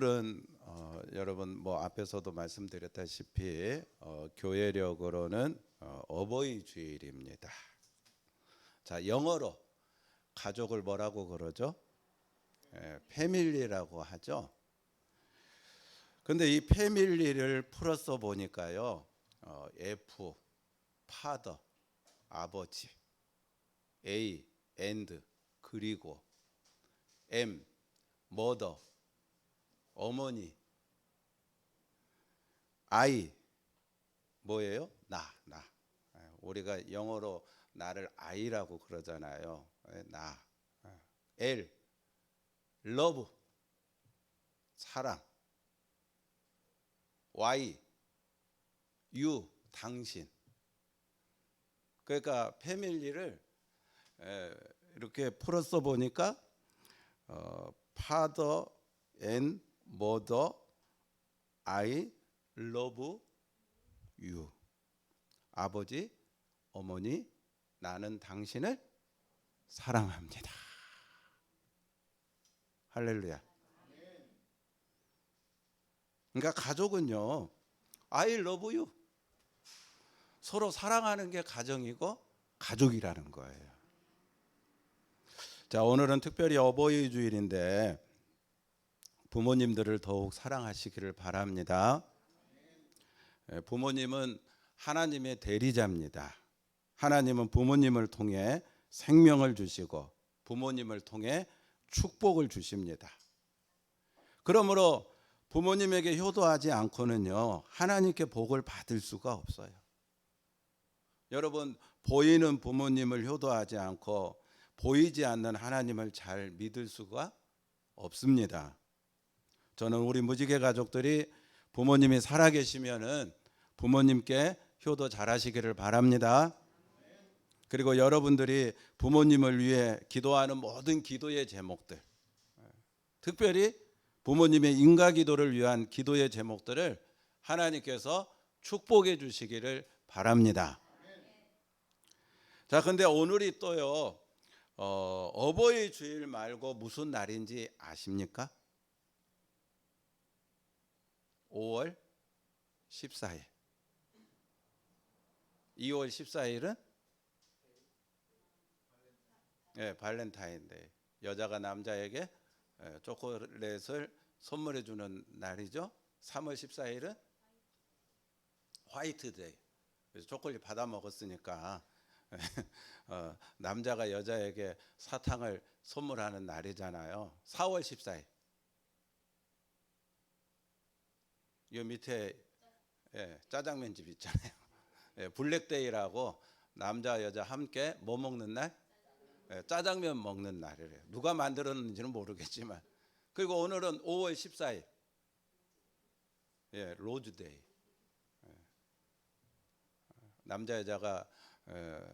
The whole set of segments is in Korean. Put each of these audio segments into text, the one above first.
오늘은 여러분 뭐 앞에서도 말씀드렸다시피 교회력으로는 어버이 주일입니다. 자, 영어로 가족을 뭐라고 그러죠? 패밀리라고 하죠. 근데 이 패밀리를 풀어서 보니까요, F, 파더, 아버지, A, and, 그리고 M, 머더, 어머니, I, 뭐예요? 나. 우리가 영어로 나를 I라고 그러잖아요. 나. L, love, 사랑. Y, you, 당신. 그러니까 패밀리를 이렇게 풀어서 보니까 father and mother, I love you. 아버지, 어머니, 나는 당신을 사랑합니다. 할렐루야. 그러니까 가족은요, I love you. 서로 사랑하는 게 가정이고 가족이라는 거예요. 자, 오늘은 특별히 어버이 주일인데 부모님들을 더욱 사랑하시기를 바랍니다. 부모님은 하나님의 대리자입니다. 하나님은 부모님을 통해 생명을 주시고 부모님을 통해 축복을 주십니다. 그러므로 부모님에게 효도하지 않고는요, 하나님께 복을 받을 수가 없어요. 여러분, 보이는 부모님을 효도하지 않고 보이지 않는 하나님을 잘 믿을 수가 없습니다. 저는 우리 무지개 가족들이 부모님이 살아계시면은 부모님께 효도 잘하시기를 바랍니다. 그리고 여러분들이 부모님을 위해 기도하는 모든 기도의 제목들, 특별히 부모님의 인가 기도를 위한 기도의 제목들을 하나님께서 축복해 주시기를 바랍니다. 자, 근데 오늘이 또요, 어버이 주일 말고 무슨 날인지 아십니까? 5월 14일. 2월 14일은 발렌타인데이. 여자가 남자에게 초콜릿을 선물해 주는 날이죠. 3월 14일은 화이트데이. 그래서 초콜릿 받아 먹었으니까 남자가 여자에게 사탕을 선물하는 날이잖아요. 4월 14일. 이 밑에 짜장면 집 있잖아요. 블랙데이라고 남자 여자 함께 뭐 먹는 날? 짜장면 먹는 날이래요. 누가 만들었는지는 모르겠지만. 그리고 오늘은 5월 14일. 로즈데이. 남자 여자가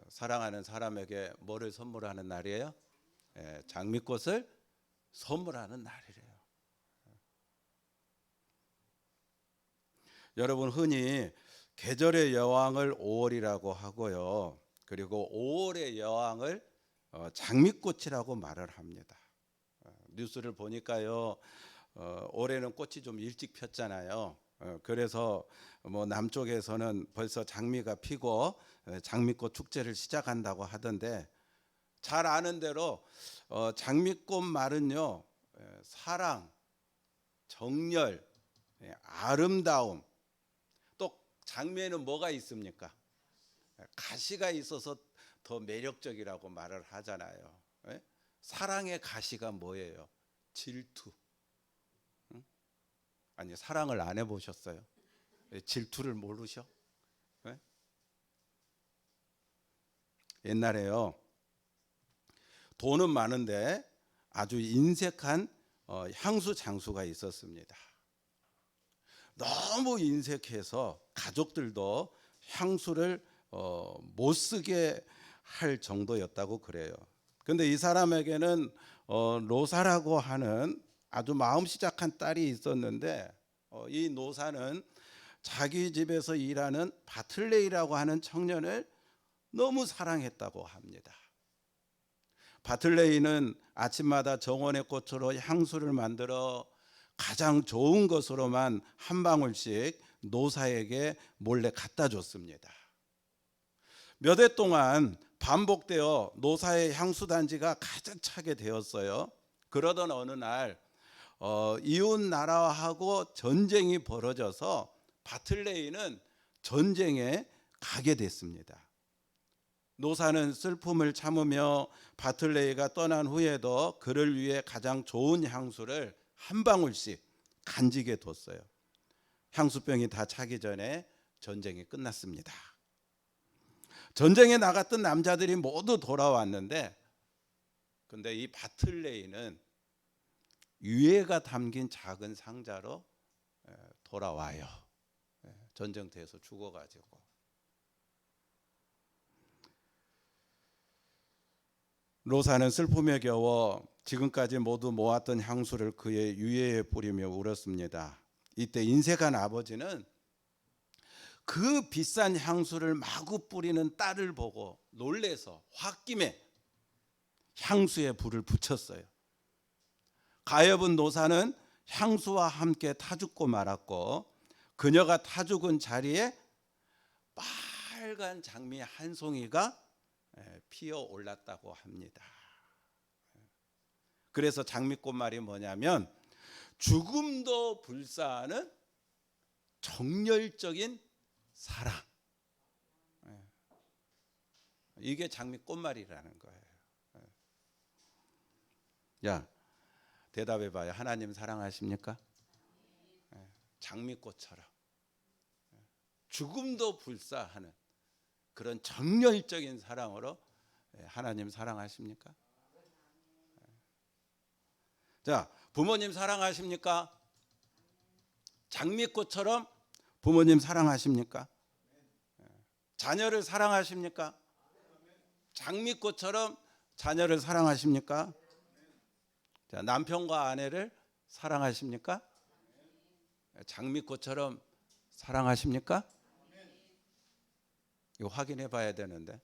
사랑하는 사람에게 뭐를 선물하는 날이에요? 장미꽃을 선물하는 날이래요. 여러분, 흔히 계절의 여왕을 5월이라고 하고요, 그리고 5월의 여왕을 장미꽃이라고 말을 합니다. 뉴스를 보니까요, 올해는 꽃이 좀 일찍 폈잖아요. 그래서 뭐 남쪽에서는 벌써 장미가 피고 장미꽃 축제를 시작한다고 하던데, 잘 아는 대로 장미꽃 말은요, 사랑, 정열, 아름다움. 또 장미에는 뭐가 있습니까? 가시가 있어서 더 매력적이라고 말을 하잖아요. 사랑의 가시가 뭐예요? 질투. 아니, 사랑을 안 해보셨어요? 질투를 모르셔? 옛날에요, 돈은 많은데 아주 인색한 향수 장수가 있었습니다. 너무 인색해서 가족들도 향수를 못 쓰게 할 정도였다고 그래요. 근데 이 사람에게는 노사라고 하는 아주 마음 시작한 딸이 있었는데, 이 노사는 자기 집에서 일하는 바틀레이라고 하는 청년을 너무 사랑했다고 합니다. 바틀레이는 아침마다 정원의 꽃으로 향수를 만들어 가장 좋은 것으로만 한 방울씩 노사에게 몰래 갖다 줬습니다. 몇 해 동안 반복되어 노사의 향수 단지가 가득 차게 되었어요. 그러던 어느 날 이웃 나라하고 전쟁이 벌어져서 바틀레이는 전쟁에 가게 됐습니다. 노사는 슬픔을 참으며 바틀레이가 떠난 후에도 그를 위해 가장 좋은 향수를 한 방울씩 간직해 뒀어요. 향수병이 다 차기 전에 전쟁이 끝났습니다. 전쟁에 나갔던 남자들이 모두 돌아왔는데, 근데 이 바틀레이는 유해가 담긴 작은 상자로 돌아와요. 전쟁터에서 죽어가지고. 노사는 슬픔에 겨워 지금까지 모두 모았던 향수를 그의 유해에 뿌리며 울었습니다. 이때 인색한 아버지는 그 비싼 향수를 마구 뿌리는 딸을 보고 놀래서 홧김에 향수에 불을 붙였어요. 가엾은 노사는 향수와 함께 타 죽고 말았고, 그녀가 타 죽은 자리에 빨간 장미 한 송이가 피어 올랐다고 합니다. 그래서 장미꽃 말이 뭐냐면 죽음도 불사하는 정열적인 사랑. 이게 장미꽃말이라는 거예요. 야, 대답해봐요. 하나님 사랑하십니까? 장미꽃처럼 죽음도 불사하는 그런 정열적인 사랑으로 하나님 사랑하십니까? 자, 부모님 사랑하십니까? 장미꽃처럼 부모님 사랑하십니까? 자녀를 사랑하십니까? 장미꽃처럼 자녀를 사랑하십니까? 자, 남편과 아내를 사랑하십니까? 장미꽃처럼 사랑하십니까? 이거 확인해 봐야 되는데,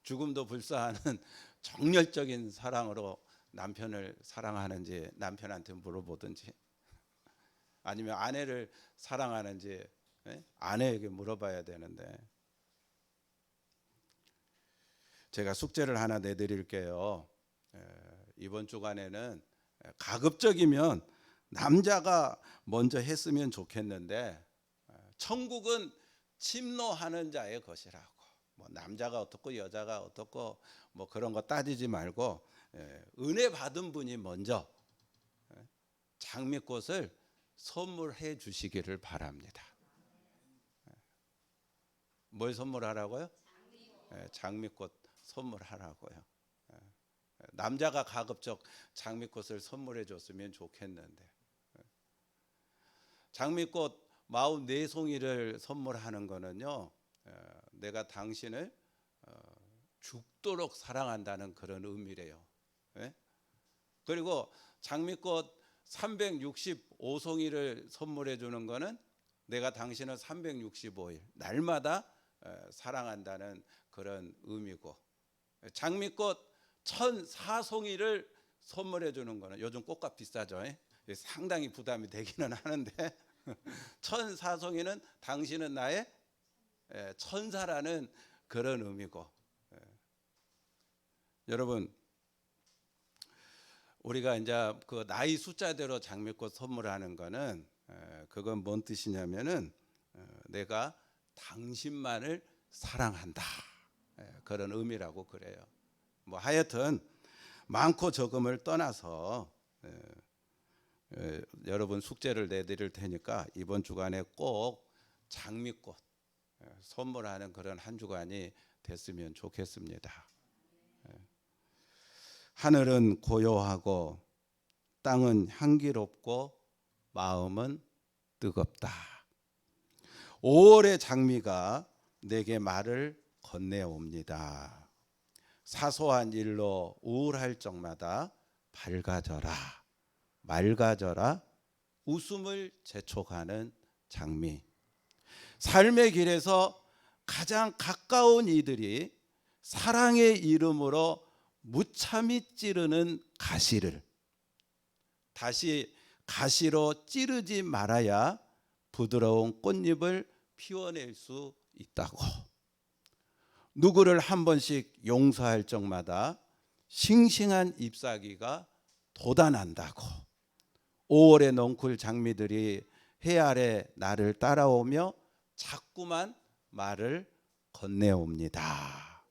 죽음도 불사하는 정열적인 사랑으로 남편을 사랑하는지 남편한테 물어보든지, 아니면 아내를 사랑하는지 아내에게 물어봐야 되는데, 제가 숙제를 하나 내드릴게요. 이번 주간에는 가급적이면 남자가 먼저 했으면 좋겠는데, 천국은 침노하는 자의 것이라고. 뭐 남자가 어떻고 여자가 어떻고 뭐 그런 거 따지지 말고 은혜 받은 분이 먼저 장미꽃을 선물해 주시기를 바랍니다. 뭘 선물하라고요? 장미꽃 선물하라고요. 남자가 가급적 장미꽃을 선물해 줬으면 좋겠는데, 장미꽃 44송이를 선물하는 거는요, 내가 당신을 죽도록 사랑한다는 그런 의미래요. 그리고 장미꽃 365송이를 선물해 주는 거는 내가 당신을 365일 날마다 사랑한다는 그런 의미고, 장미꽃 1004송이를 선물해 주는 거는, 요즘 꽃값 비싸죠. 상당히 부담이 되기는 하는데 1004송이는 당신은 나의 천사라는 그런 의미고. 여러분, 우리가 이제 그 나이 숫자대로 장미꽃 선물하는 거는 그건 뭔 뜻이냐면은 내가 당신만을 사랑한다, 그런 의미라고 그래요. 뭐 하여튼 많고 적음을 떠나서 여러분 숙제를 내드릴 테니까 이번 주간에 꼭 장미꽃 선물하는 그런 한 주간이 됐으면 좋겠습니다. 하늘은 고요하고 땅은 향기롭고 마음은 뜨겁다. 5월의 장미가 내게 말을 건네옵니다. 사소한 일로 우울할 적마다 밝아져라, 맑아져라, 웃음을 재촉하는 장미. 삶의 길에서 가장 가까운 이들이 사랑의 이름으로 무참히 찌르는 가시를 다시 가시로 찌르지 말아야 부드러운 꽃잎을 피워낼 수 있다고. 누구를 한 번씩 용서할 적마다 싱싱한 잎사귀가 돋아난다고. 5월의 넝쿨 장미들이 해 아래 나를 따라오며 자꾸만 말을 건네옵니다.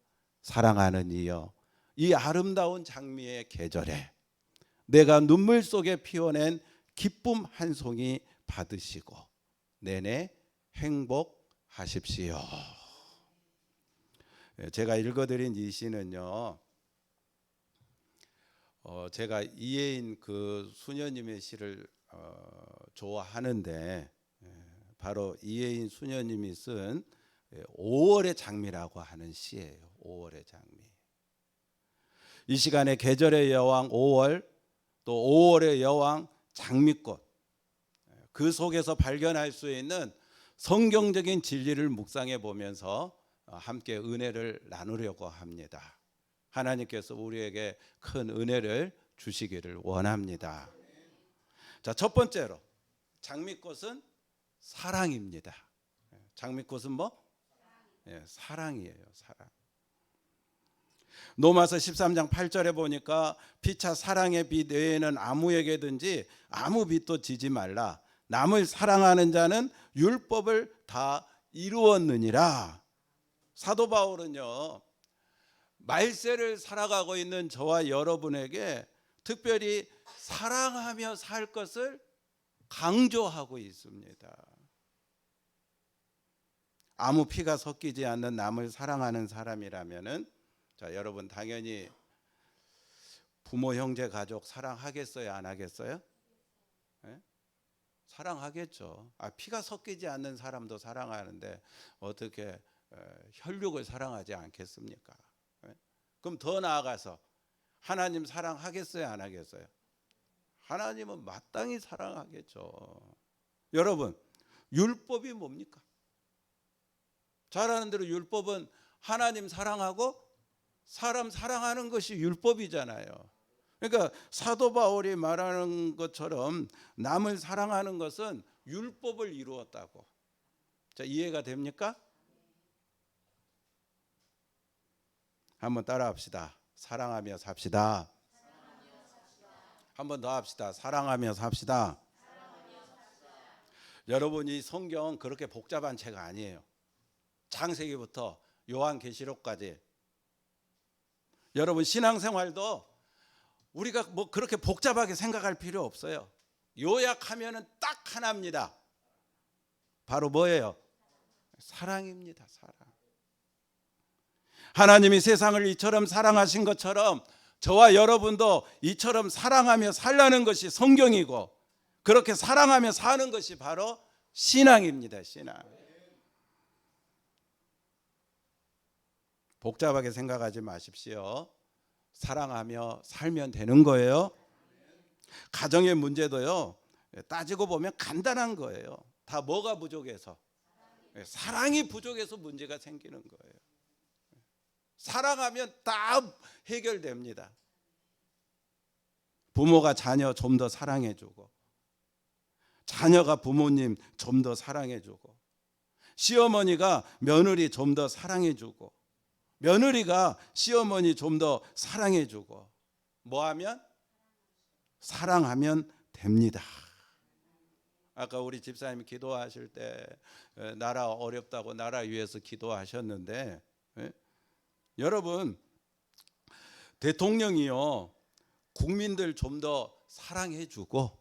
사랑하는 이여, 이 아름다운 장미의 계절에 내가 눈물 속에 피워낸 기쁨 한 송이 받으시고 내내 행복하십시오. 제가 읽어드린 이 시는요, 제가 이혜인 그 수녀님의 시를 좋아하는데, 바로 이혜인 수녀님이 쓴 5월의 장미라고 하는 시예요. 5월의 장미. 이 시간에 계절의 여왕 5월, 또 5월의 여왕 장미꽃, 그 속에서 발견할 수 있는 성경적인 진리를 묵상해 보면서 함께 은혜를 나누려고 합니다. 하나님께서 우리에게 큰 은혜를 주시기를 원합니다. 자, 첫 번째로 장미꽃은 사랑입니다. 장미꽃은 뭐? 사랑이에요. 사랑. 로마서 13장 8절에 보니까 피차 사랑의 빛 외에는 아무에게든지 아무 빛도 지지 말라. 남을 사랑하는 자는 율법을 다 이루었느니라. 사도 바울은요, 말세를 살아가고 있는 저와 여러분에게 특별히 사랑하며 살 것을 강조하고 있습니다. 아무 피가 섞이지 않는 남을 사랑하는 사람이라면은, 자, 여러분 당연히 부모, 형제, 가족 사랑하겠어요? 안 하겠어요? 네? 사랑하겠죠. 피가 섞이지 않는 사람도 사랑하는데 어떻게 혈육을 사랑하지 않겠습니까? 네? 그럼 더 나아가서 하나님 사랑하겠어요? 안 하겠어요? 하나님은 마땅히 사랑하겠죠. 여러분, 율법이 뭡니까? 잘 아는 대로 율법은 하나님 사랑하고 사람 사랑하는 것이 율법이잖아요. 그러니까 사도 바울이 말하는 것처럼 남을 사랑하는 것은 율법을 이루었다고. 자, 이해가 됩니까? 한번 따라합시다. 사랑하며 삽시다. 한번 더 합시다. 사랑하며 삽시다. 여러분, 이 성경 그렇게 복잡한 책 아니에요. 창세기부터 요한계시록까지. 여러분, 신앙생활도 우리가 뭐 그렇게 복잡하게 생각할 필요 없어요. 요약하면은 딱 하나입니다. 바로 뭐예요? 사랑입니다. 사랑. 하나님이 세상을 이처럼 사랑하신 것처럼 저와 여러분도 이처럼 사랑하며 살라는 것이 성경이고, 그렇게 사랑하며 사는 것이 바로 신앙입니다. 신앙. 복잡하게 생각하지 마십시오. 사랑하며 살면 되는 거예요. 가정의 문제도요, 따지고 보면 간단한 거예요. 다 뭐가 부족해서? 사랑이 부족해서 문제가 생기는 거예요. 사랑하면 다 해결됩니다. 부모가 자녀 좀 더 사랑해주고, 자녀가 부모님 좀 더 사랑해주고, 시어머니가 며느리 좀 더 사랑해주고, 며느리가 시어머니 좀 더 사랑해주고, 뭐하면? 사랑하면 됩니다. 아까 우리 집사님이 기도하실 때 나라 어렵다고 나라 위해서 기도하셨는데, 여러분, 대통령이요, 국민들 좀 더 사랑해주고,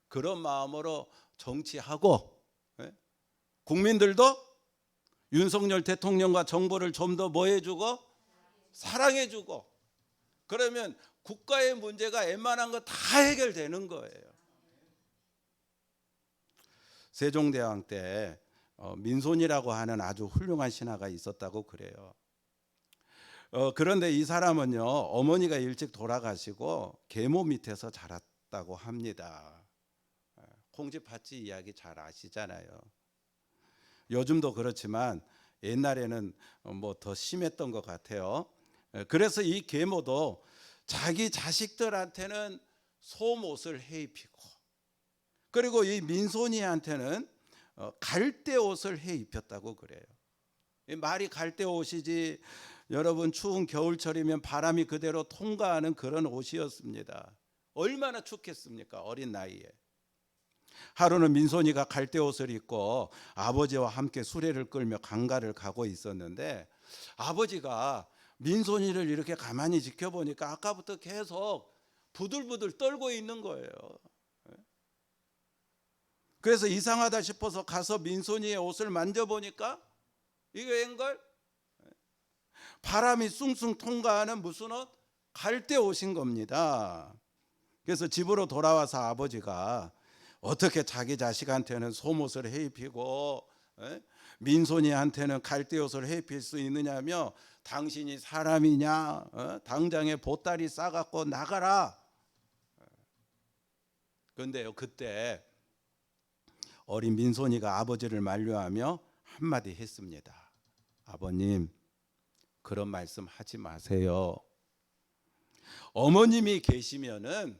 그런 마음으로 정치하고, 국민들도 윤석열 대통령과 정부를 좀 더 뭐 해주고? 사랑해주고, 그러면 국가의 문제가 웬만한 거 다 해결되는 거예요. 세종대왕 때 민손이라고 하는 아주 훌륭한 신하가 있었다고 그래요. 그런데 이 사람은요, 어머니가 일찍 돌아가시고 계모 밑에서 자랐다고 합니다. 콩쥐팥쥐 이야기 잘 아시잖아요. 요즘도 그렇지만 옛날에는 뭐 더 심했던 것 같아요. 그래서 이 계모도 자기 자식들한테는 솜옷을 해입히고, 그리고 이 민손이한테는 갈대 옷을 해 입혔다고 그래요. 이 말이 갈대 옷이지 여러분 추운 겨울철이면 바람이 그대로 통과하는 그런 옷이었습니다. 얼마나 춥겠습니까? 어린 나이에. 하루는 민손이가 갈대 옷을 입고 아버지와 함께 수레를 끌며 강가를 가고 있었는데 아버지가 민손이를 이렇게 가만히 지켜보니까 아까부터 계속 부들부들 떨고 있는 거예요. 그래서 이상하다 싶어서 가서 민손이의 옷을 만져보니까 이게 웬걸? 바람이 숭숭 통과하는 무슨 옷? 갈대 옷인 겁니다. 그래서 집으로 돌아와서 아버지가 어떻게 자기 자식한테는 속옷을 해 입히고 민손이한테는 갈대 옷을 해 입힐 수 있느냐며 당신이 사람이냐? 당장에 보따리 싸갖고 나가라. 그런데요, 그때 어린 민손이가 아버지를 만류하며 한마디 했습니다. 아버님, 그런 말씀 하지 마세요. 어머님이 계시면은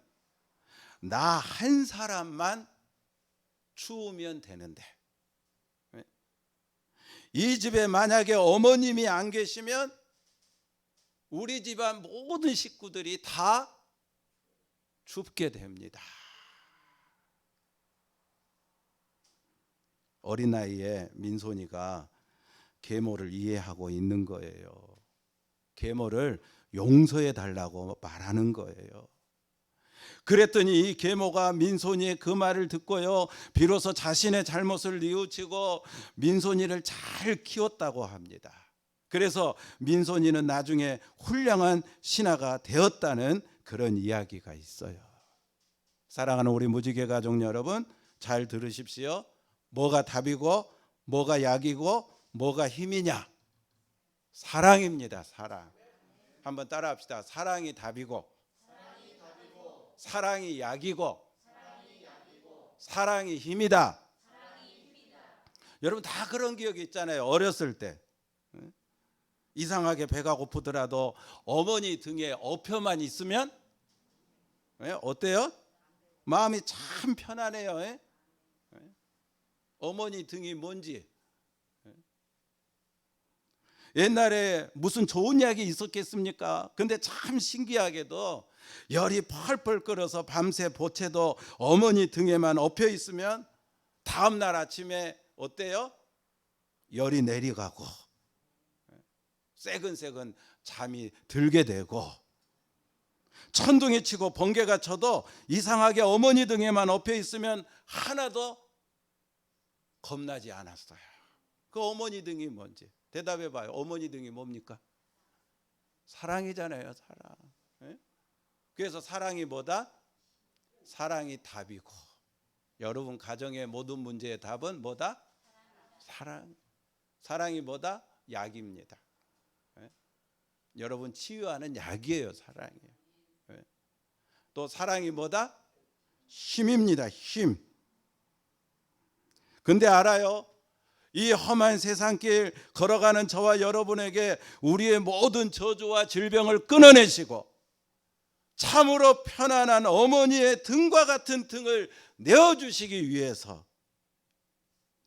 나 한 사람만 추우면 되는데 이 집에 만약에 어머님이 안 계시면 우리 집안 모든 식구들이 다 춥게 됩니다. 어린 나이에 민손이가 계모를 이해하고 있는 거예요. 계모를 용서해 달라고 말하는 거예요. 그랬더니 이 계모가 민손이의 그 말을 듣고요, 비로소 자신의 잘못을 뉘우치고 민손이를 잘 키웠다고 합니다. 그래서 민손이는 나중에 훌륭한 신하가 되었다는 그런 이야기가 있어요. 사랑하는 우리 무지개 가족 여러분, 잘 들으십시오. 뭐가 답이고 뭐가 약이고 뭐가 힘이냐? 사랑입니다. 사랑. 한번 따라합시다. 사랑이 답이고 사랑이 약이고 사랑이 힘이다. 여러분 다 그런 기억이 있잖아요. 어렸을 때 이상하게 배가 고프더라도 어머니 등에 엎혀만 있으면 어때요? 마음이 참 편안해요. 어머니 등이 뭔지. 옛날에 무슨 좋은 약이 있었겠습니까? 근데 참 신기하게도 열이 펄펄 끓어서 밤새 보채도 어머니 등에만 엎여 있으면 다음 날 아침에 어때요? 열이 내려가고 새근새근 잠이 들게 되고, 천둥이 치고 번개가 쳐도 이상하게 어머니 등에만 엎여 있으면 하나도 겁나지 않았어요. 그 어머니 등이 뭔지 대답해 봐요. 어머니 등이 뭡니까? 사랑이잖아요. 사랑. 그래서 사랑이 뭐다? 사랑이 답이고, 여러분 가정의 모든 문제의 답은 뭐다? 사랑. 사랑이 뭐다? 약입니다. 여러분 치유하는 약이에요. 사랑이. 또 사랑이 뭐다? 힘입니다. 힘. 근데 알아요? 이 험한 세상길 걸어가는 저와 여러분에게 우리의 모든 저주와 질병을 끊어내시고 참으로 편안한 어머니의 등과 같은 등을 내어주시기 위해서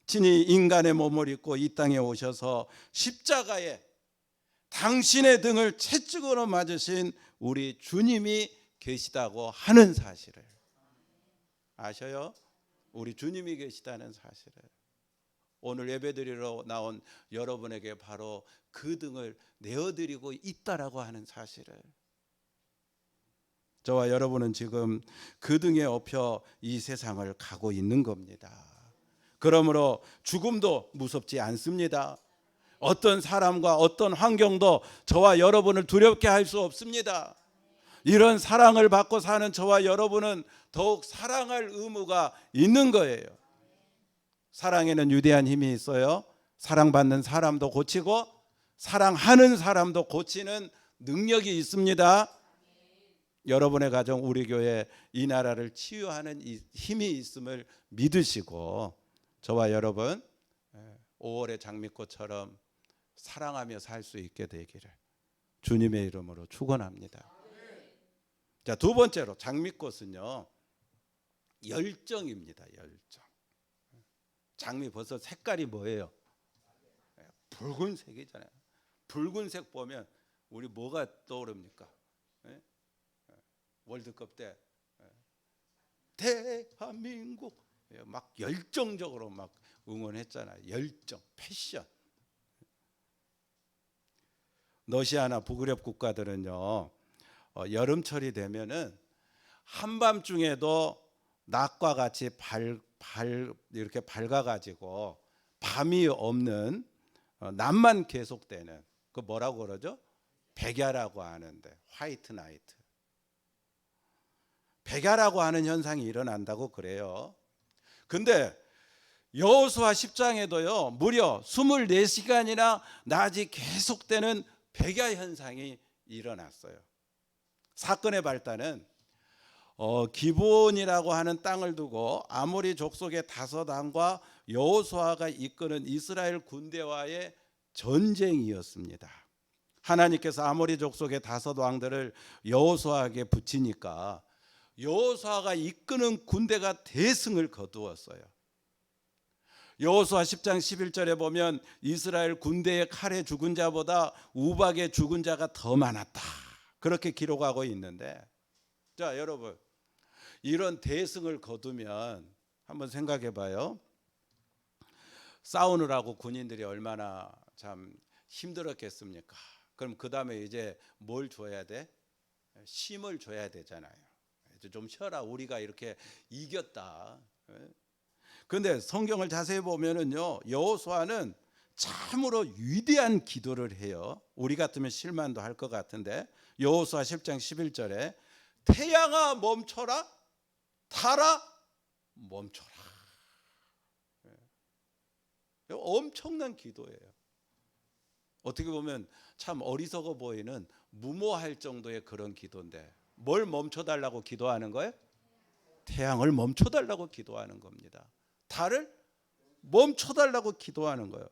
친히 인간의 몸을 입고 이 땅에 오셔서 십자가에 당신의 등을 채찍으로 맞으신 우리 주님이 계시다고 하는 사실을 아셔요? 우리 주님이 계시다는 사실을 오늘 예배드리러 나온 여러분에게 바로 그 등을 내어드리고 있다라고 하는 사실을, 저와 여러분은 지금 그 등에 엎여 이 세상을 가고 있는 겁니다. 그러므로 죽음도 무섭지 않습니다. 어떤 사람과 어떤 환경도 저와 여러분을 두렵게 할 수 없습니다. 이런 사랑을 받고 사는 저와 여러분은 더욱 사랑할 의무가 있는 거예요. 사랑에는 위대한 힘이 있어요. 사랑받는 사람도 고치고 사랑하는 사람도 고치는 능력이 있습니다. 여러분의 가정, 우리 교회, 이 나라를 치유하는 이 힘이 있음을 믿으시고 저와 여러분 5월의 장미꽃처럼 사랑하며 살 수 있게 되기를 주님의 이름으로 축원합니다. 자, 두 번째로 장미꽃은요, 열정입니다. 열정. 장미버섯 색깔이 뭐예요? 붉은색이잖아요. 붉은색 보면 우리 뭐가 떠오릅니까? 월드컵 때 대한민국 막 열정적으로 막 응원했잖아요. 열정, 패션. 러시아나 북유럽 국가들은요, 여름철이 되면은 한밤중에도 낮과 같이 이렇게 밝아가지고 밤이 없는 낮만 계속되는 그 뭐라고 그러죠? 백야라고 하는데, 화이트 나이트. 백야라고 하는 현상이 일어난다고 그래요. 근데 여호수아 10장에도요 무려 24시간이나 낮이 계속되는 백야 현상이 일어났어요. 사건의 발단은 기브온이라고 하는 땅을 두고 아모리 족속의 다섯 왕과 여호수아가 이끄는 이스라엘 군대와의 전쟁이었습니다. 하나님께서 아모리 족속의 다섯 왕들을 여호수아에게 붙이니까 여호수아가 이끄는 군대가 대승을 거두었어요. 여호수아 10장 11절에 보면 이스라엘 군대의 칼에 죽은 자보다 우박에 죽은 자가 더 많았다, 그렇게 기록하고 있는데, 자 여러분, 이런 대승을 거두면 한번 생각해 봐요. 싸우느라고 군인들이 얼마나 참 힘들었겠습니까? 그럼 그 다음에 이제 뭘 줘야 돼? 쉼을 줘야 되잖아요. 이제 좀 쉬어라, 우리가 이렇게 이겼다. 그런데 성경을 자세히 보면은요, 여호수아는 참으로 위대한 기도를 해요. 우리 같으면 실만도 할 것 같은데, 여호수아 10장 11절에 태양아 멈춰라, 달아 멈춰라. 엄청난 기도예요. 어떻게 보면 참 어리석어 보이는 무모할 정도의 그런 기도인데, 뭘 멈춰달라고 기도하는 거예요? 태양을 멈춰달라고 기도하는 겁니다. 달을 멈춰달라고 기도하는 거예요.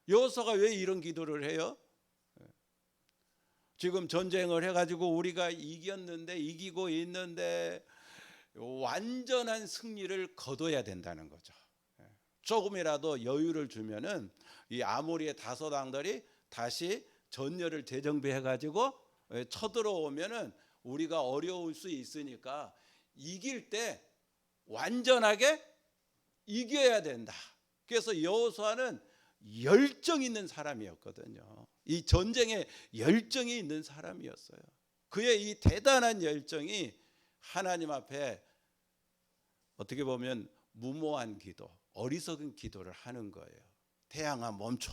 여호수아가 왜 이런 기도를 해요? 지금 전쟁을 해가지고 우리가 이기고 있는데 완전한 승리를 거둬야 된다는 거죠. 조금이라도 여유를 주면은 이 아모리의 다섯 왕들이 다시 전열을 재정비해가지고 쳐들어오면은 우리가 어려울 수 있으니까 이길 때 완전하게 이겨야 된다. 그래서 여호수아는 열정 있는 사람이었거든요. 이 전쟁에 열정이 있는 사람이었어요. 그의 이 대단한 열정이 하나님 앞에 어떻게 보면 무모한 기도, 어리석은 기도를 하는 거예요. 태양아 멈춰,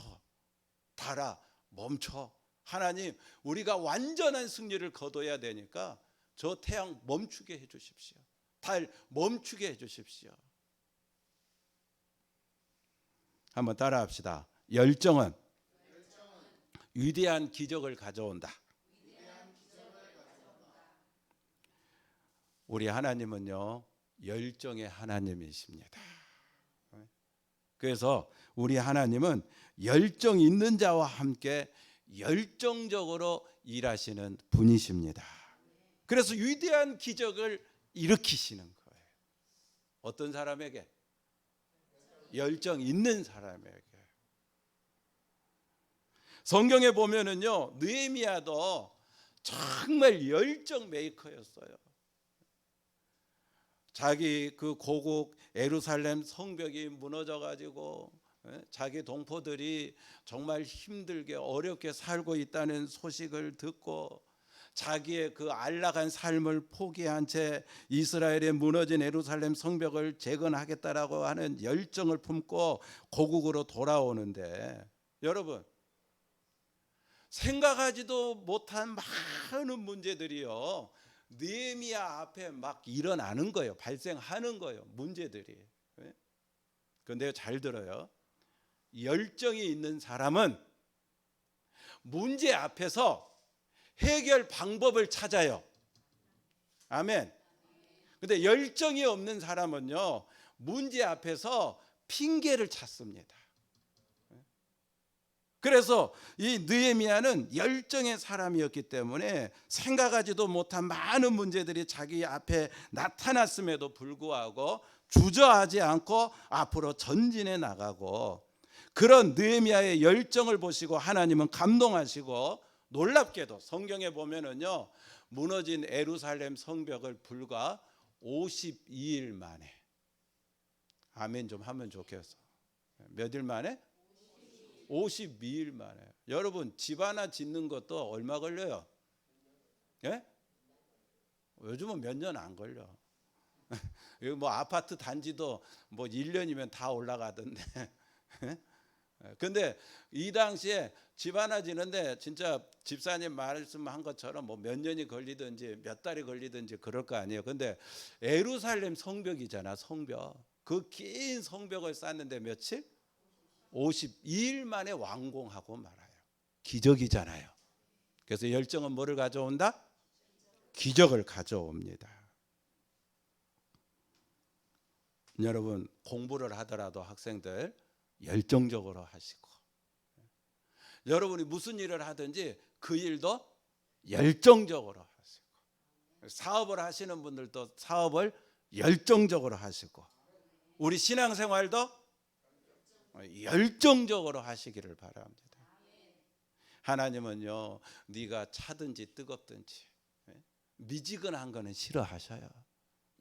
달아 멈춰. 하나님, 우리가 완전한 승리를 거둬야 되니까 저 태양 멈추게 해 주십시오. 달 멈추게 해 주십시오. 한번 따라합시다. 열정은 위대한 기적을 가져온다. 우리 하나님은요, 열정의 하나님이십니다. 그래서 우리 하나님은 열정 있는 자와 함께 열정적으로 일하시는 분이십니다. 그래서 위대한 기적을 일으키시는 거예요. 어떤 사람에게? 열정 있는 사람에게. 성경에 보면은요, 느헤미야도 정말 열정 메이커였어요. 자기 그 고국 예루살렘 성벽이 무너져 가지고 자기 동포들이 정말 힘들게 어렵게 살고 있다는 소식을 듣고 자기의 그 안락한 삶을 포기한 채 이스라엘의 무너진 예루살렘 성벽을 재건하겠다라고 하는 열정을 품고 고국으로 돌아오는데, 여러분, 생각하지도 못한 많은 문제들이요, 느헤미야 앞에 막 일어나는 거예요. 발생하는 거예요, 문제들이. 그런데 잘 들어요. 열정이 있는 사람은 문제 앞에서 해결 방법을 찾아요. 아멘. 근데 열정이 없는 사람은요, 문제 앞에서 핑계를 찾습니다. 그래서 이 느헤미야는 열정의 사람이었기 때문에 생각하지도 못한 많은 문제들이 자기 앞에 나타났음에도 불구하고 주저하지 않고 앞으로 전진해 나가고, 그런 느헤미야의 열정을 보시고 하나님은 감동하시고, 놀랍게도 성경에 보면은요, 무너진 예루살렘 성벽을 불과 52일 만에, 아멘 좀 하면 좋겠어. 몇 일 만에? 52일 만에. 여러분, 집 하나 짓는 것도 얼마 걸려요? 예? 요즘은 몇 년 안 걸려. 여기 뭐 아파트 단지도 뭐 1년이면 다 올라가던데. 근데 이 당시에 집 하나 지는데 진짜 집사님 말씀한 것처럼 뭐 몇 년이 걸리든지 몇 달이 걸리든지 그럴 거 아니에요. 근데 예루살렘 성벽이잖아, 성벽. 그 긴 성벽을 쌓는데 며칠? 52일 만에 완공하고 말아요. 기적이잖아요. 그래서 열정은 뭐를 가져온다? 기적을 가져옵니다. 여러분, 공부를 하더라도 학생들 열정적으로 하시고, 여러분이 무슨 일을 하든지 그 일도 열정적으로 하시고, 사업을 하시는 분들도 사업을 열정적으로 하시고, 우리 신앙생활도 열정적으로 하시기를 바랍니다. 하나님은요, 네가 차든지 뜨겁든지 미지근한 거는 싫어하셔요.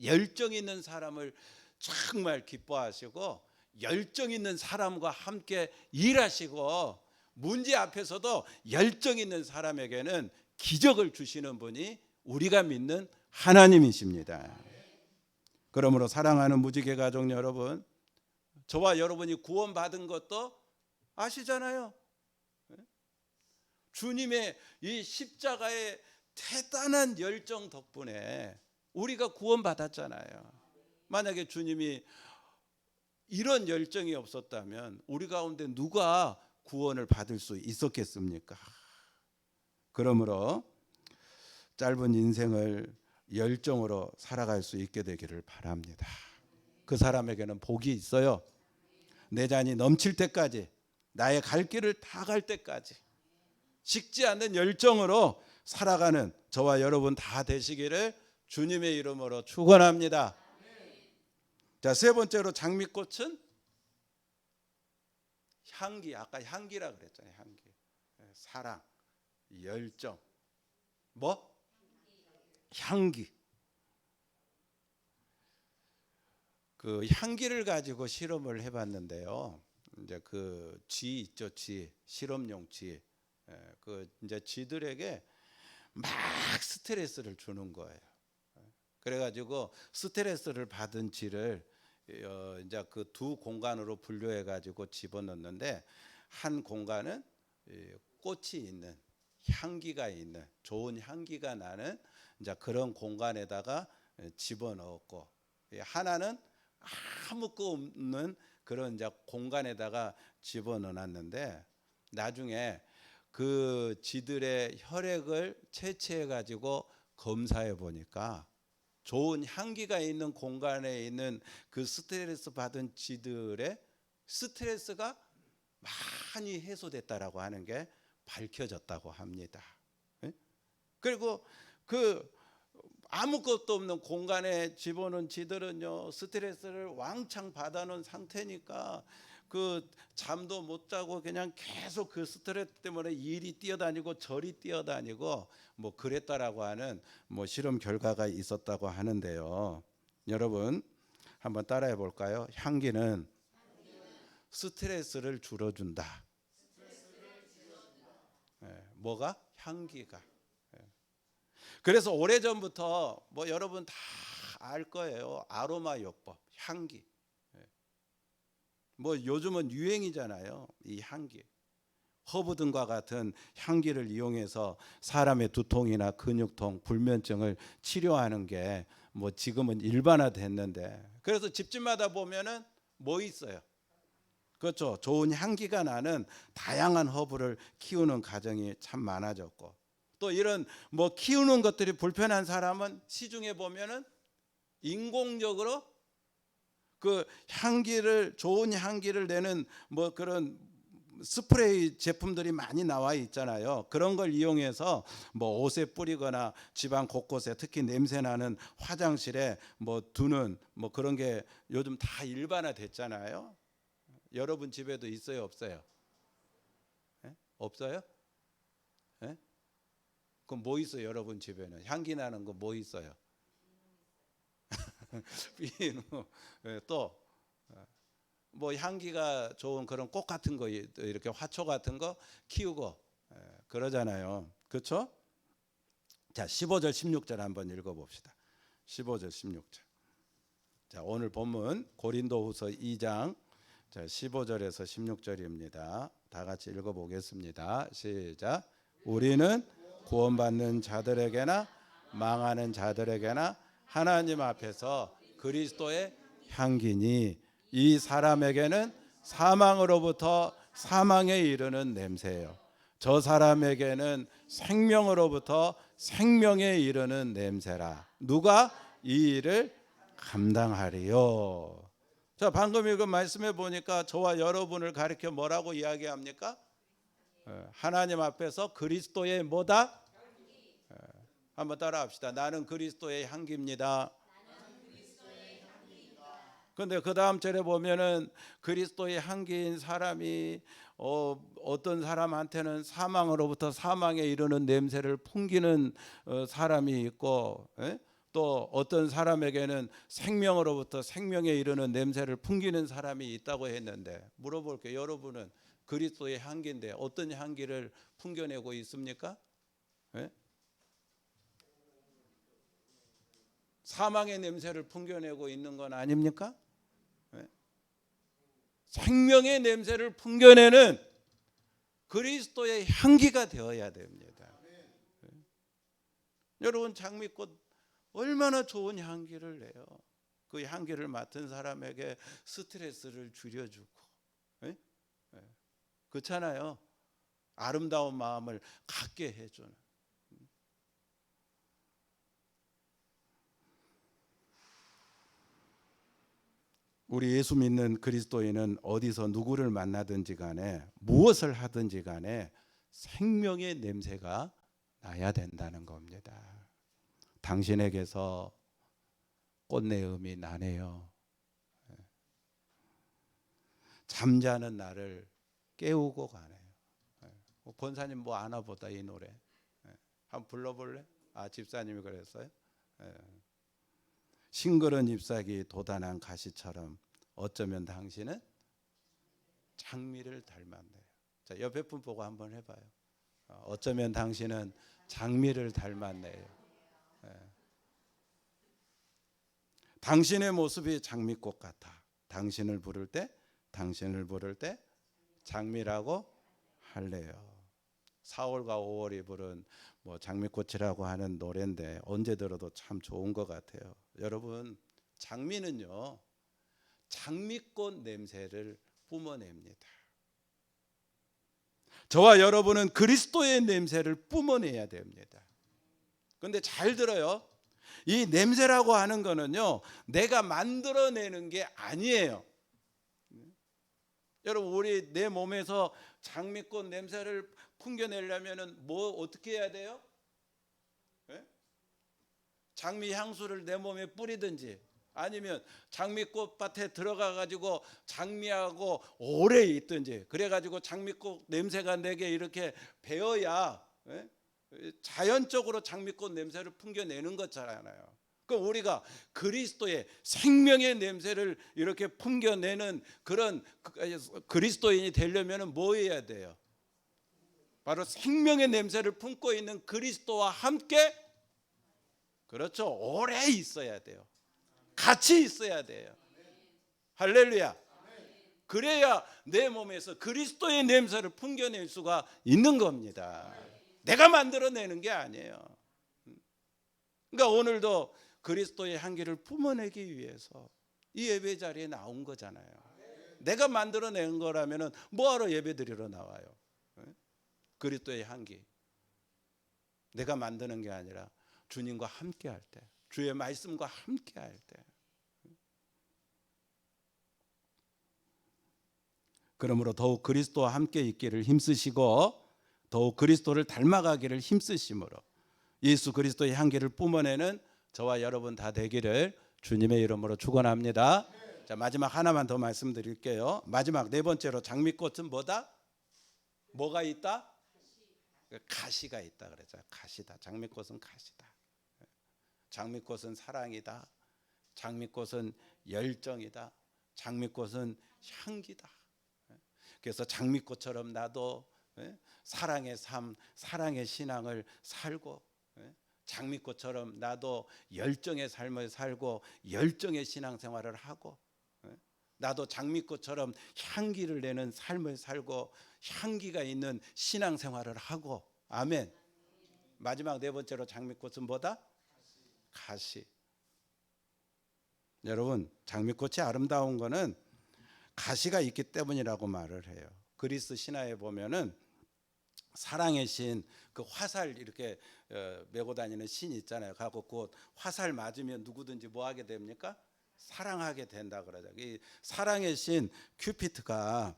열정 있는 사람을 정말 기뻐하시고, 열정 있는 사람과 함께 일하시고, 문제 앞에서도 열정 있는 사람에게는 기적을 주시는 분이 우리가 믿는 하나님이십니다. 그러므로 사랑하는 무지개 가족 여러분, 저와 여러분이 구원받은 것도 아시잖아요. 주님의 이 십자가의 대단한 열정 덕분에 우리가 구원받았잖아요. 만약에 주님이 이런 열정이 없었다면 우리 가운데 누가 구원을 받을 수 있었겠습니까? 그러므로 짧은 인생을 열정으로 살아갈 수 있게 되기를 바랍니다. 그 사람에게는 복이 있어요. 내 잔이 넘칠 때까지, 나의 갈 길을 다 갈 때까지 식지 않는 열정으로 살아가는 저와 여러분 다 되시기를 주님의 이름으로 축원합니다. 자, 세 번째로 장미꽃은 향기. 아까 향기라 그랬잖아요. 향기. 사랑, 열정. 뭐? 향기. 그 향기를 가지고 실험을 해봤는데요. 이제 그 쥐 있죠, 쥐, 실험용 쥐. 그 이제 쥐들에게 막 스트레스를 주는 거예요. 그래가지고 스트레스를 받은 쥐를 이제 그 두 공간으로 분류해 가지고 집어넣는데, 한 공간은 꽃이 있는, 향기가 있는, 좋은 향기가 나는 이제 그런 공간에다가 집어넣었고, 하나는 아무 거 없는 그런 이제 공간에다가 집어넣었는데, 나중에 그 쥐들의 혈액을 채취해 가지고 검사해 보니까 좋은 향기가 있는 공간에 있는 그 스트레스 받은 쥐들의 스트레스가 많이 해소됐다라고 하는 게 밝혀졌다고 합니다. 그리고 그 아무것도 없는 공간에 집어넣은 쥐들은요, 스트레스를 왕창 받아놓은 상태니까 그 잠도 못 자고 그냥 계속 그 스트레스 때문에 이리 뛰어다니고 저리 뛰어다니고 뭐 그랬다라고 하는 뭐 실험 결과가 있었다고 하는데요. 여러분 한번 따라해 볼까요? 향기는 스트레스를 줄여준다. 뭐가? 향기가. 그래서 오래전부터 뭐 여러분 다 알 거예요. 아로마 요법, 향기. 뭐 요즘은 유행이잖아요. 이 향기. 허브 등과 같은 향기를 이용해서 사람의 두통이나 근육통, 불면증을 치료하는 게 뭐 지금은 일반화됐는데, 그래서 집집마다 보면은 뭐 있어요? 그렇죠. 좋은 향기가 나는 다양한 허브를 키우는 가정이 참 많아졌고, 또 이런 뭐 키우는 것들이 불편한 사람은 시중에 보면은 인공적으로 그 향기를, 좋은 향기를 내는 뭐 그런 스프레이 제품들이 많이 나와 있잖아요. 그런 걸 이용해서 뭐 옷에 뿌리거나 집안 곳곳에 특히 냄새 나는 화장실에 뭐 두는 뭐 그런 게 요즘 다 일반화됐잖아요. 여러분 집에도 있어요, 없어요? 예? 없어요? 예? 그럼 뭐 있어요, 여러분 집에는? 향기 나는 거 뭐 있어요? 비누. 예, 또 뭐 향기가 좋은 그런 꽃 같은 거 이렇게 화초 같은 거 키우고 그러잖아요. 그렇죠? 자, 15절 16절 한번 읽어 봅시다. 15절 16절. 자, 오늘 본문 고린도후서 2장 자, 15절에서 16절입니다. 다 같이 읽어 보겠습니다. 시작. 우리는 구원받는 자들에게나 망하는 자들에게나 하나님 앞에서 그리스도의 향기니 이 사람에게는 사망으로부터 사망에 이르는 냄새예요. 저 사람에게는 생명으로부터 생명에 이르는 냄새라. 누가 이 일을 감당하리요. 자, 방금 읽은 말씀해 보니까 저와 여러분을 가리켜 뭐라고 이야기합니까? 하나님 앞에서 그리스도의 뭐다? 한번 따라합시다. 나는 그리스도의 향기입니다. 그런데 그 다음 절에 보면은 그리스도의 향기인 사람이 어떤 사람한테는 사망으로부터 사망에 이르는 냄새를 풍기는 사람이 있고, 또 어떤 사람에게는 생명으로부터 생명에 이르는 냄새를 풍기는 사람이 있다고 했는데, 물어볼게요. 여러분은 그리스도의 향기인데 어떤 향기를 풍겨내고 있습니까? 사망의 냄새를 풍겨내고 있는 건 아닙니까? 생명의 냄새를 풍겨내는 그리스도의 향기가 되어야 됩니다. 여러분, 장미꽃 얼마나 좋은 향기를 내요. 그 향기를 맡은 사람에게 스트레스를 줄여주고, 그렇잖아요. 아름다운 마음을 갖게 해주는. 우리 예수 믿는 그리스도인은 어디서 누구를 만나든지 간에 무엇을 하든지 간에 생명의 냄새가 나야 된다는 겁니다. 당신에게서 꽃내음이 나네요. 잠자는 나를 깨우고 가네요. 권사님 뭐 아나 보다 이 노래. 한번 불러볼래? 아, 집사님이 그랬어요? 싱그런 잎사귀 돋아난 가시처럼 어쩌면 당신은 장미를 닮았네요. 자, 옆에 분 보고 한번 해봐요. 어쩌면 당신은 장미를 닮았네요. 당신의 모습이 장미꽃 같아. 당신을 부를 때 장미라고 할래요. 4월과 5월이 부른 뭐 장미꽃이라고 하는 노래인데 언제 들어도 참 좋은 것 같아요. 여러분, 장미는요, 장미꽃 냄새를 뿜어냅니다. 저와 여러분은 그리스도의 냄새를 뿜어내야 됩니다. 그런데 잘 들어요. 이 냄새라고 하는 거는요, 내가 만들어내는 게 아니에요. 여러분, 우리 내 몸에서 장미꽃 냄새를 풍겨내려면 뭐 어떻게 해야 돼요? 장미 향수를 내 몸에 뿌리든지 아니면 장미꽃 밭에 들어가 가지고 장미하고 오래 있든지 그래 가지고 장미꽃 냄새가 내게 이렇게 배어야 자연적으로 장미꽃 냄새를 풍겨내는 것잖아요. 그럼 우리가 그리스도의 생명의 냄새를 이렇게 풍겨내는 그런 그리스도인이 되려면 뭐 해야 돼요? 바로 생명의 냄새를 품고 있는 그리스도와 함께, 그렇죠, 오래 있어야 돼요. 같이 있어야 돼요. 할렐루야. 그래야 내 몸에서 그리스도의 냄새를 풍겨낼 수가 있는 겁니다. 내가 만들어내는 게 아니에요. 그러니까 오늘도 그리스도의 향기를 뿜어내기 위해서 이 예배 자리에 나온 거잖아요. 내가 만들어낸 거라면 뭐하러 예배 드리러 나와요? 그리스도의 향기, 내가 만드는 게 아니라 주님과 함께 할 때, 주의 말씀과 함께 할 때, 그러므로 더욱 그리스도와 함께 있기를 힘쓰시고 더욱 그리스도를 닮아가기를 힘쓰심으로 예수 그리스도의 향기를 뿜어내는 저와 여러분 다 되기를 주님의 이름으로 축원합니다. 자, 마지막 하나만 더 말씀드릴게요. 마지막 네 번째로 장미꽃은 뭐다? 뭐가 있다? 가시가 있다 그랬죠. 가시다. 장미꽃은 가시다. 장미꽃은 사랑이다. 장미꽃은 열정이다. 장미꽃은 향기다. 그래서 장미꽃처럼 나도 사랑의 삶, 사랑의 신앙을 살고 장미꽃처럼 나도 열정의 삶을 살고 열정의 신앙생활을 하고 나도 장미꽃처럼 향기를 내는 삶을 살고 향기가 있는 신앙생활을 하고 아멘. 마지막 네 번째로 장미꽃은 뭐다? 가시. 여러분 장미꽃이 아름다운 거는 가시가 있기 때문이라고 말을 해요. 그리스 신화에 보면은 사랑의 신, 그 화살 이렇게 메고 다니는 신 있잖아요. 가고 그 화살 맞으면 누구든지 뭐 하게 됩니까? 사랑하게 된다 그러죠. 이 사랑의 신 큐피트가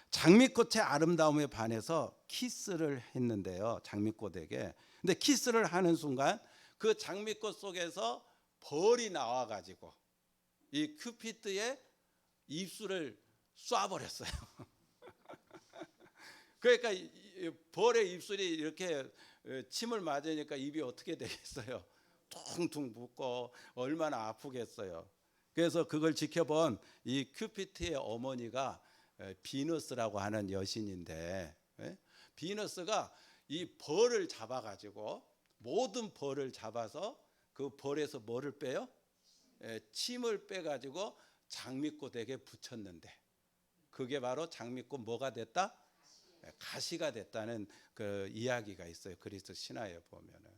장미꽃의 아름다움에 반해서 키스를 했는데요. 장미꽃에게. 근데 키스를 하는 순간 그 장미꽃 속에서 벌이 나와 가지고 이 큐피트의 입술을 쏴버렸어요. 그러니까 벌의 입술이 이렇게 침을 맞으니까 입이 어떻게 되겠어요? 퉁퉁 붓고 얼마나 아프겠어요. 그래서 그걸 지켜본 이 큐피트의 어머니가 비너스라고 하는 여신인데 비너스가 이 벌을 잡아가지고 모든 벌을 잡아서 그 벌에서 뭐를 빼요? 침을 빼가지고 장미꽃에게 붙였는데 그게 바로 장미꽃 뭐가 됐다? 가시가 됐다는 그 이야기가 있어요. 그리스 신화에 보면은.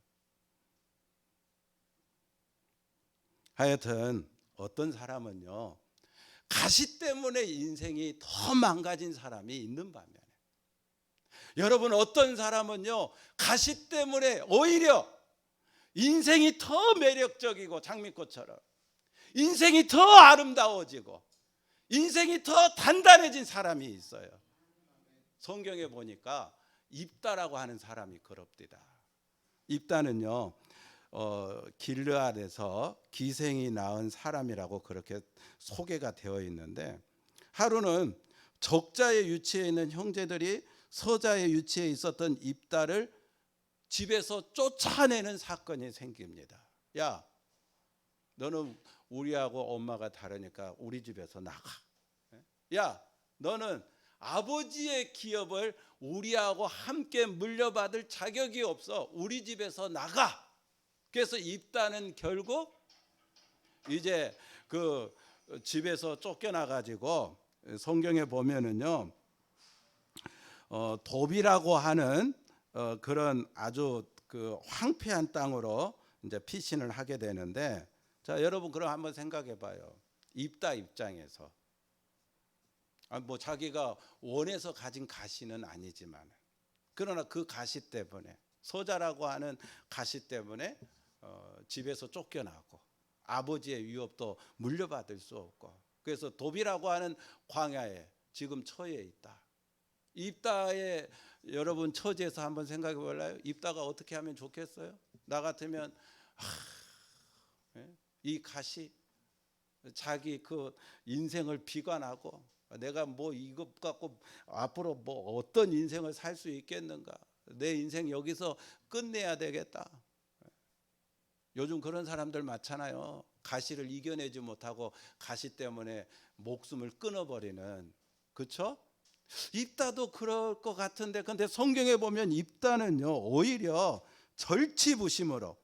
하여튼 어떤 사람은요 가시 때문에 인생이 더 망가진 사람이 있는 반면에 여러분 어떤 사람은요 가시 때문에 오히려 인생이 더 매력적이고 장미꽃처럼 인생이 더 아름다워지고 인생이 더 단단해진 사람이 있어요. 성경에 보니까 입다라고 하는 사람이 그럽디다. 입다는요 길르앗에서 기생이 낳은 사람이라고 그렇게 소개가 되어 있는데 하루는 적자의 유치에 있는 형제들이 서자의 유치에 있었던 입다를 집에서 쫓아내는 사건이 생깁니다. 야, 너는 우리하고 엄마가 다르니까 우리 집에서 나가. 야, 너는 아버지의 기업을 우리하고 함께 물려받을 자격이 없어. 우리 집에서 나가. 그래서 입다는 결국 이제 그 집에서 쫓겨나가지고 성경에 보면은요 도비라고 하는 그런 아주 그 황폐한 땅으로 이제 피신을 하게 되는데 자 여러분 그럼 한번 생각해봐요. 입다 입장에서 뭐 자기가 원해서 가진 가시는 아니지만 그러나 그 가시 때문에 소자라고 하는 가시 때문에 집에서 쫓겨나고 아버지의 위협도 물려받을 수 없고 그래서 도비라고 하는 광야에 지금 처해 있다. 입다의 여러분 처지에서 한번 생각해 볼까요? 입다가 어떻게 하면 좋겠어요? 나 같으면 이 가시 자기 그 인생을 비관하고 내가 뭐 이것 갖고 앞으로 뭐 어떤 인생을 살 수 있겠는가? 내 인생 여기서 끝내야 되겠다. 요즘 그런 사람들 많잖아요. 가시를 이겨내지 못하고 가시 때문에 목숨을 끊어버리는. 그렇죠? 입다도 그럴 것 같은데 근데 성경에 보면 입다는요 오히려 절치부심으로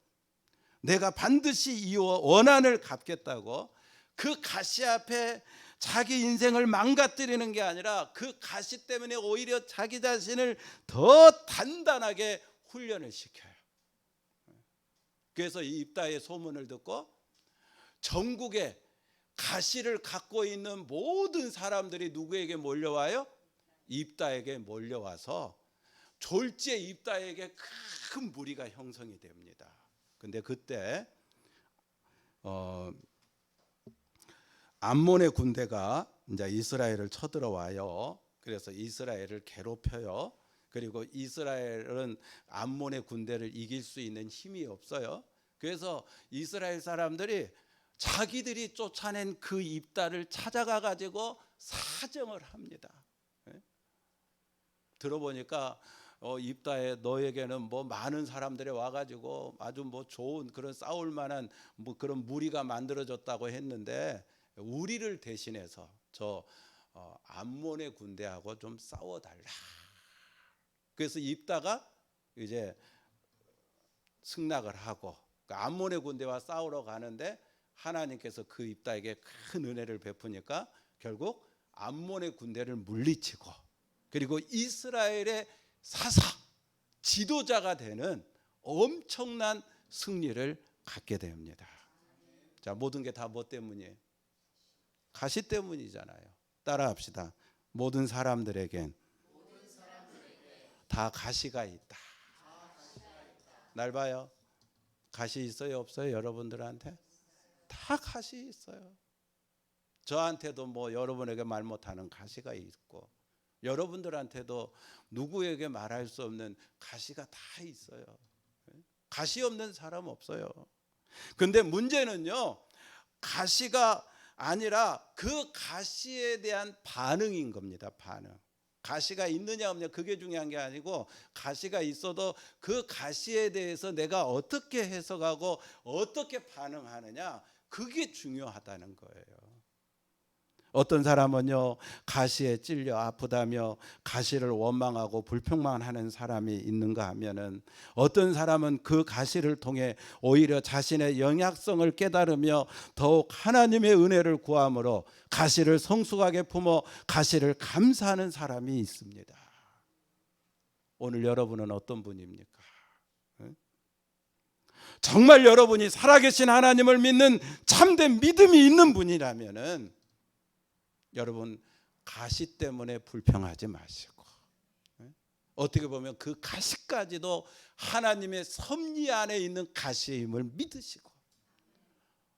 내가 반드시 이 원한을 갚겠다고 그 가시 앞에 자기 인생을 망가뜨리는 게 아니라 그 가시 때문에 오히려 자기 자신을 더 단단하게 훈련을 시켜요. 그래서 이 입다의 소문을 듣고 전국에 가시를 갖고 있는 모든 사람들이 누구에게 몰려와요? 입다에게 몰려와서 졸지에 입다에게 큰 무리가 형성이 됩니다. 근데 그때 암몬의 군대가 이제 이스라엘을 쳐들어와요. 그래서 이스라엘을 괴롭혀요. 그리고 이스라엘은 암몬의 군대를 이길 수 있는 힘이 없어요. 그래서 이스라엘 사람들이 자기들이 쫓아낸 그 입다를 찾아가 가지고 사정을 합니다. 들어보니까 입다에 너에게는 뭐 많은 사람들이 와가지고 아주 뭐 좋은 그런 싸울 만한 뭐 그런 무리가 만들어졌다고 했는데 우리를 대신해서 저 암몬의 군대하고 좀 싸워달라. 그래서 입다가 이제 승낙을 하고 암몬의 군대와 싸우러 가는데 하나님께서 그 입다에게 큰 은혜를 베푸니까 결국 암몬의 군대를 물리치고 그리고 이스라엘의 사사 지도자가 되는 엄청난 승리를 갖게 됩니다. 자, 모든 게 다 뭐 때문이에요? 가시 때문이잖아요. 따라합시다. 모든 사람들에겐 다 가시가 있다. 날 봐요. 가시 있어요, 없어요? 여러분들한테 다 가시 있어요. 저한테도 뭐 여러분에게 말 못하는 가시가 있고 여러분들한테도 누구에게 말할 수 없는 가시가 다 있어요. 가시 없는 사람 없어요. 근데 문제는요, 가시가 아니라 그 가시에 대한 반응인 겁니다. 반응. 가시가 있느냐 없느냐 그게 중요한 게 아니고 가시가 있어도 그 가시에 대해서 내가 어떻게 해석하고 어떻게 반응하느냐 그게 중요하다는 거예요. 어떤 사람은요 가시에 찔려 아프다며 가시를 원망하고 불평만하는 사람이 있는가 하면은 어떤 사람은 그 가시를 통해 오히려 자신의 연약성을 깨달으며 더욱 하나님의 은혜를 구함으로 가시를 성숙하게 품어 가시를 감사하는 사람이 있습니다. 오늘 여러분은 어떤 분입니까? 정말 여러분이 살아계신 하나님을 믿는 참된 믿음이 있는 분이라면은 여러분 가시 때문에 불평하지 마시고 어떻게 보면 그 가시까지도 하나님의 섭리 안에 있는 가시임을 믿으시고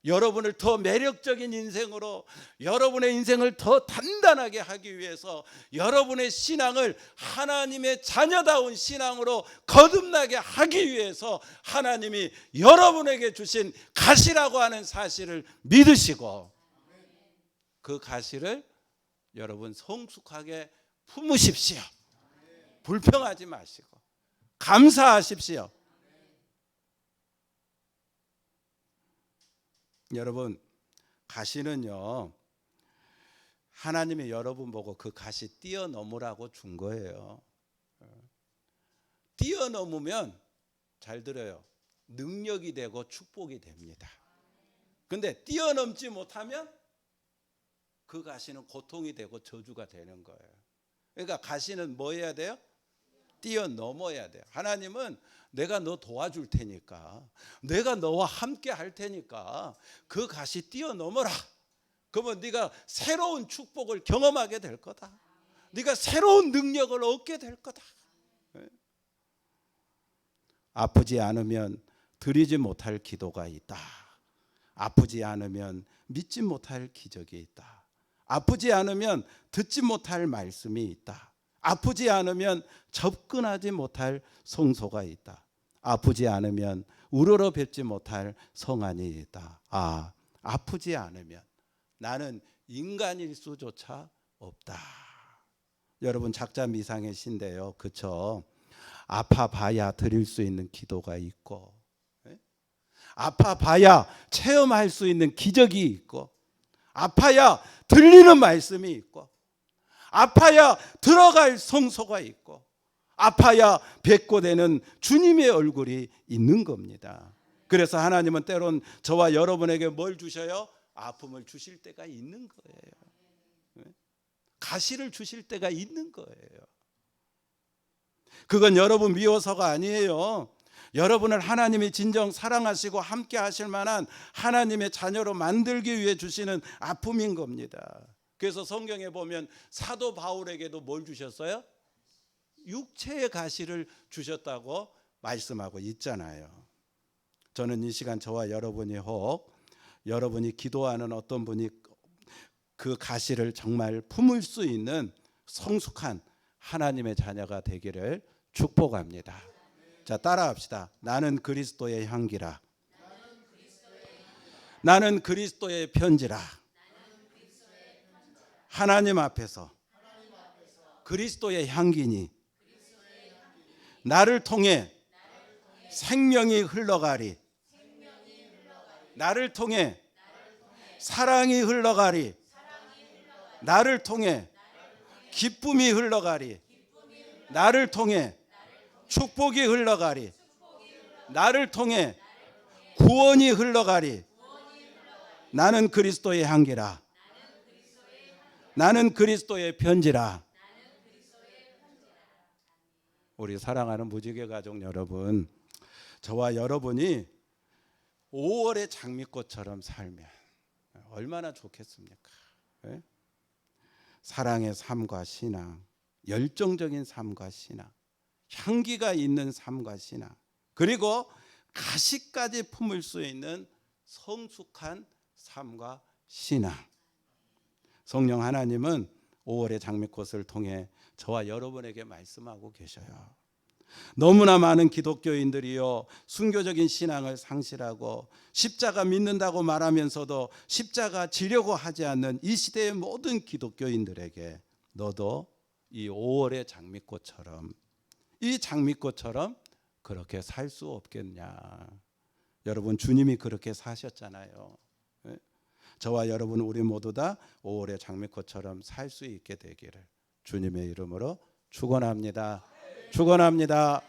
여러분을 더 매력적인 인생으로 여러분의 인생을 더 단단하게 하기 위해서 여러분의 신앙을 하나님의 자녀다운 신앙으로 거듭나게 하기 위해서 하나님이 여러분에게 주신 가시라고 하는 사실을 믿으시고 그 가시를 여러분 성숙하게 품으십시오. 불평하지 마시고 감사하십시오. 여러분 가시는요 하나님이 여러분 보고 그 가시 뛰어넘으라고 준 거예요. 뛰어넘으면 잘 들어요. 능력이 되고 축복이 됩니다. 근데 뛰어넘지 못하면 그 가시는 고통이 되고 저주가 되는 거예요. 그러니까 가시는 뭐 해야 돼요? 뛰어넘어야 돼요. 하나님은 내가 너 도와줄 테니까 내가 너와 함께 할 테니까 그 가시 뛰어넘어라. 그러면 네가 새로운 축복을 경험하게 될 거다. 네가 새로운 능력을 얻게 될 거다. 아프지 않으면 드리지 못할 기도가 있다. 아프지 않으면 믿지 못할 기적이 있다. 아프지 않으면 듣지 못할 말씀이 있다. 아프지 않으면 접근하지 못할 성소가 있다. 아프지 않으면 우러러 뵙지 못할 성안이 있다. 아프지 않으면 나는 인간일 수조차 없다. 여러분 작자 미상의 시인데요. 그렇죠? 아파봐야 드릴 수 있는 기도가 있고 아파봐야 체험할 수 있는 기적이 있고 아파야 들리는 말씀이 있고 아파야 들어갈 성소가 있고 아파야 뵙고 되는 주님의 얼굴이 있는 겁니다. 그래서 하나님은 때론 저와 여러분에게 뭘 주셔요? 아픔을 주실 때가 있는 거예요. 가시를 주실 때가 있는 거예요. 그건 여러분 미워서가 아니에요. 여러분을 하나님이 진정 사랑하시고 함께 하실 만한 하나님의 자녀로 만들기 위해 주시는 아픔인 겁니다. 그래서 성경에 보면 사도 바울에게도 뭘 주셨어요? 육체의 가시를 주셨다고 말씀하고 있잖아요. 저는 이 시간 저와 여러분이 혹 여러분이 기도하는 어떤 분이 그 가시를 정말 품을 수 있는 성숙한 하나님의 자녀가 되기를 축복합니다. 자, 따라합시다. 나는 그리스도의 향기라. 나는 그리스도의 편지라. 하나님 앞에서 그리스도의 향기니 나를 통해 생명이 흘러가리. 나를 통해 사랑이 흘러가리. 나를 통해 기쁨이 흘러가리. 나를 통해 축복이 흘러가리. 나를 통해 구원이 흘러가리. 나는 그리스도의 향기라. 나는 그리스도의 편지라. 우리 사랑하는 무지개 가족 여러분, 저와 여러분이 5월의 장미꽃처럼 살면 얼마나 좋겠습니까? 네? 사랑의 삶과 신앙, 열정적인 삶과 신앙, 향기가 있는 삶과 신앙, 그리고 가시까지 품을 수 있는 성숙한 삶과 신앙. 성령 하나님은 5월의 장미꽃을 통해 저와 여러분에게 말씀하고 계셔요. 너무나 많은 기독교인들이요, 순교적인 신앙을 상실하고 십자가 믿는다고 말하면서도 십자가 지려고 하지 않는 이 시대의 모든 기독교인들에게 너도 이 5월의 장미꽃처럼, 이 장미꽃처럼 그렇게 살 수 없겠냐. 여러분, 주님이 그렇게 사셨잖아요. 저와 여러분 우리 모두 다 5월의 장미꽃처럼 살 수 있게 되기를 주님의 이름으로 축원합니다. 축원합니다.